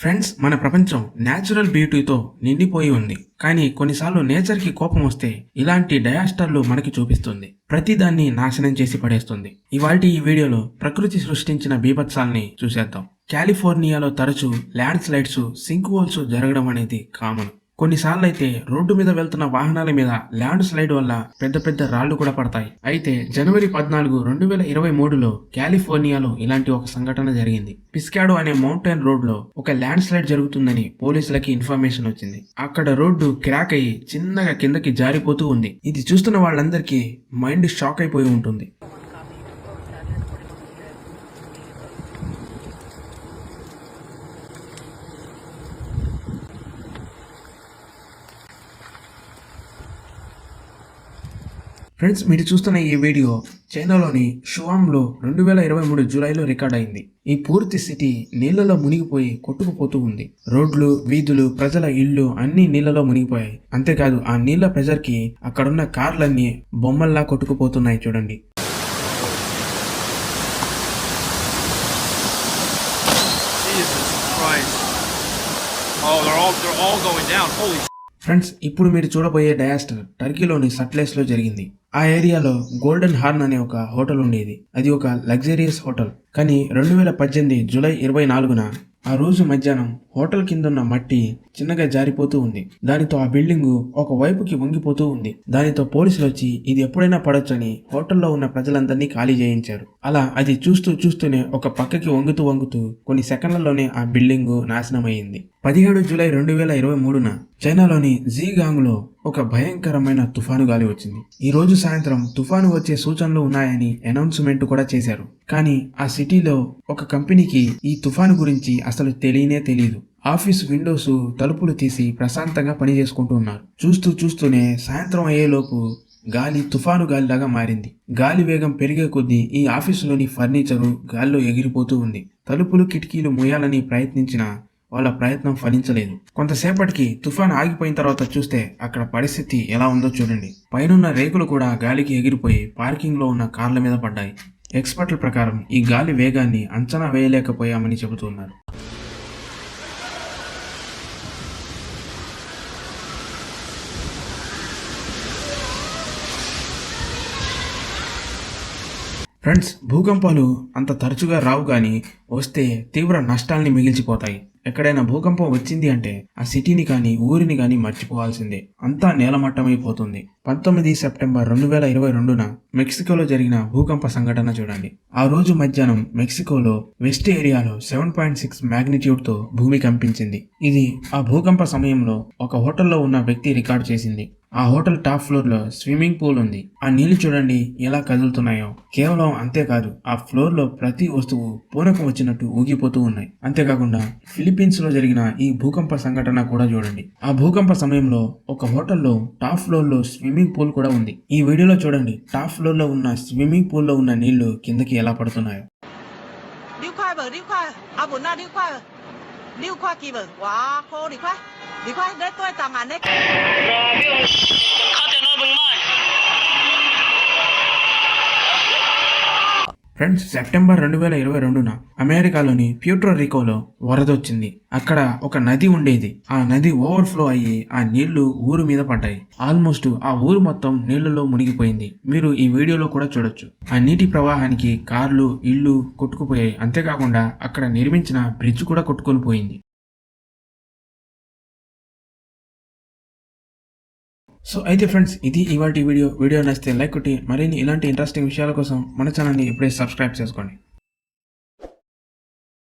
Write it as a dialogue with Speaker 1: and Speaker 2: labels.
Speaker 1: Friends, మన ప్రపంచం natural బ్యూటీతో నిండిపోయి ఉంది. కానీ కొన్నిసార్లు నేచర్కి కోపం వస్తే ఇలాంటి డయాస్టర్లు మనకి చూపిస్తుంది. ప్రతిదాన్ని నాశనం చేసి పడేస్తుంది. ఇవాల్టి ఈ వీడియోలో ప్రకృతి సృష్టించిన బీభత్సాల్ని చూసేద్దాం. కాలిఫోర్నియాలో తరచూ ల్యాండ్ స్లైడ్స్, సింక్ హోల్స్ జరగడం అనేది కామన్. కొన్నిసార్లు అయితే రోడ్డు మీద వెళ్తున్న వాహనాల మీద ల్యాండ్ స్లైడ్ వల్ల పెద్ద పెద్ద రాళ్లు కూడా పడతాయి. అయితే జనవరి 14, 2023లో కాలిఫోర్నియాలో ఇలాంటి ఒక సంఘటన జరిగింది. పిస్కాడో అనే మౌంటైన్ రోడ్ లో ఒక ల్యాండ్ స్లైడ్ జరుగుతుందని పోలీసులకి ఇన్ఫర్మేషన్ వచ్చింది. అక్కడ రోడ్డు క్రాక్ అయ్యి చిన్నగా కిందకి జారిపోతూ ఉంది. ఇది చూస్తున్న వాళ్ళందరికీ మైండ్ షాక్ అయిపోయి ఉంటుంది. ఫ్రెండ్స్, మీరు చూస్తున్న ఈ వీడియో చైనాలోని షువాంలో 2023 జూలైలో రికార్డ్ అయింది. ఈ పూర్తి సిటీ నీళ్లలో మునిగిపోయి కొట్టుకుపోతూ ఉంది. రోడ్లు, వీధులు, ప్రజల ఇళ్లు అన్ని నీళ్లలో మునిగిపోయాయి. అంతేకాదు ఆ నీళ్ల ప్రెజర్ కి అక్కడున్న కార్లన్నీ బొమ్మల్లా కొట్టుకుపోతున్నాయి. చూడండి. ఫ్రెండ్స్, ఇప్పుడు మీరు చూడబోయే డయాస్టర్ టర్కీలోని సట్లెస్ లో జరిగింది. ఆ ఏరియాలో గోల్డెన్ హార్న్ అనే ఒక హోటల్ ఉండేది. అది ఒక లగ్జరియస్ హోటల్. కానీ 2018 జూలై 24న ఆ రోజు మధ్యాహ్నం హోటల్ కిందున్న మట్టి చిన్నగా జారిపోతూ ఉంది. దానితో ఆ బిల్డింగ్ ఒక వైపుకి వంగిపోతూ ఉంది. దానితో పోలీసులు వచ్చి ఇది ఎప్పుడైనా పడొచ్చని హోటల్లో ఉన్న ప్రజలందరినీ ఖాళీ చేయించారు. అలా అది చూస్తూనే ఒక పక్కకి వంగుతూ కొన్ని సెకండ్లలోనే ఆ బిల్డింగ్ నాశనమైంది. 17 జూలై 2023న చైనాలోని జీగాంగ్ లో ఒక భయంకరమైన తుఫాను గాలి వచ్చింది. ఈ రోజు సాయంత్రం తుఫాను వచ్చే సూచనలు ఉన్నాయని అనౌన్స్మెంట్ కూడా చేశారు. కానీ ఆ సిటీలో ఒక కంపెనీకి ఈ తుఫాను గురించి అసలు తెలియదు. ఆఫీస్ విండోస్, తలుపులు తీసి ప్రశాంతంగా పని చేసుకుంటూ ఉన్నారు. చూస్తూనే సాయంత్రం అయ్యేలోపు గాలి తుఫాను గాలిలాగా మారింది. గాలి వేగం పెరిగే కొద్దీ ఈ ఆఫీసులోని ఫర్నిచరు గాల్లో ఎగిరిపోతూ ఉంది. తలుపులు, కిటికీలు మూయాలని ప్రయత్నించినా వాళ్ళ ప్రయత్నం ఫలించలేదు. కొంతసేపటికి తుఫాన్ ఆగిపోయిన తర్వాత చూస్తే అక్కడ పరిస్థితి ఎలా ఉందో చూడండి. పైనున్న రేకులు కూడా గాలికి ఎగిరిపోయి పార్కింగ్ లో ఉన్న కార్ల మీద పడ్డాయి. ఎక్స్పర్ట్ల ప్రకారం ఈ గాలి వేగాన్ని అంచనా వేయలేకపోయామని చెబుతున్నారు. ఫ్రెండ్స్, భూకంపాలు అంత తరచుగా రావు, కానీ వస్తే తీవ్ర నష్టాల్ని మిగిల్చిపోతాయి. ఎక్కడైనా భూకంపం వచ్చింది అంటే ఆ సిటీని కానీ ఊరిని కానీ మర్చిపోవాల్సిందే. అంతా నేలమట్టమైపోతుంది. 19 సెప్టెంబర్ 2022న మెక్సికోలో జరిగిన భూకంప సంఘటన చూడండి. ఆ రోజు మధ్యాహ్నం మెక్సికోలో వెస్ట్ ఏరియాలో 7.6 మ్యాగ్నిట్యూడ్ తో భూమి కంపించింది. ఇది ఆ భూకంప సమయంలో ఒక హోటల్లో ఉన్న వ్యక్తి రికార్డ్ చేసింది. ఆ హోటల్ టాప్ ఫ్లోర్ లో స్విమ్మింగ్ పూల్ ఉంది. ఆ నీళ్లు చూడండి ఎలా కదులుతున్నాయో. కేవలం అంతేకాదు, ఆ ఫ్లోర్ లో ప్రతి వస్తువు పూనకం వచ్చినట్టు ఊగిపోతూ ఉన్నాయి. అంతేకాకుండా ఫిలిప్పీన్స్ లో జరిగిన ఈ భూకంప సంఘటన కూడా చూడండి. ఆ భూకంప సమయంలో ఒక హోటల్లో టాప్ ఫ్లోర్ లో స్విమ్మింగ్ పూల్ కూడా ఉంది. ఈ వీడియోలో చూడండి, టాప్ ఫ్లోర్ లో ఉన్న స్విమ్మింగ్ పూల్ లో ఉన్న నీళ్లు కిందకి ఎలా పడుతున్నాయో. ఫ్రెండ్స్, సెప్టెంబర్ 2022న అమెరికాలోని ప్యూర్టో రికోలో వరదొచ్చింది. అక్కడ ఒక నది ఉండేది. ఆ నది ఓవర్ఫ్లో అయ్యి ఆ నీళ్లు ఊరు మీద పడ్డాయి. ఆల్మోస్ట్ ఆ ఊరు మొత్తం నీళ్లలో మునిగిపోయింది. మీరు ఈ వీడియోలో కూడా చూడొచ్చు. ఆ నీటి ప్రవాహానికి కార్లు, ఇళ్లు కొట్టుకుపోయాయి. అంతేకాకుండా అక్కడ నిర్మించిన బ్రిడ్జ్ కూడా కొట్టుకొని పోయింది. సో అయితే ఫ్రెండ్స్, ఇది ఇవాల్టి వీడియో నచ్చితే లైక్ కొట్టి మరిన్ని ఇలాంటి ఇంట్రెస్టింగ్ విషయాల కోసం మన ఛానల్ని ఇప్పుడే సబ్స్క్రైబ్ చేసుకోండి.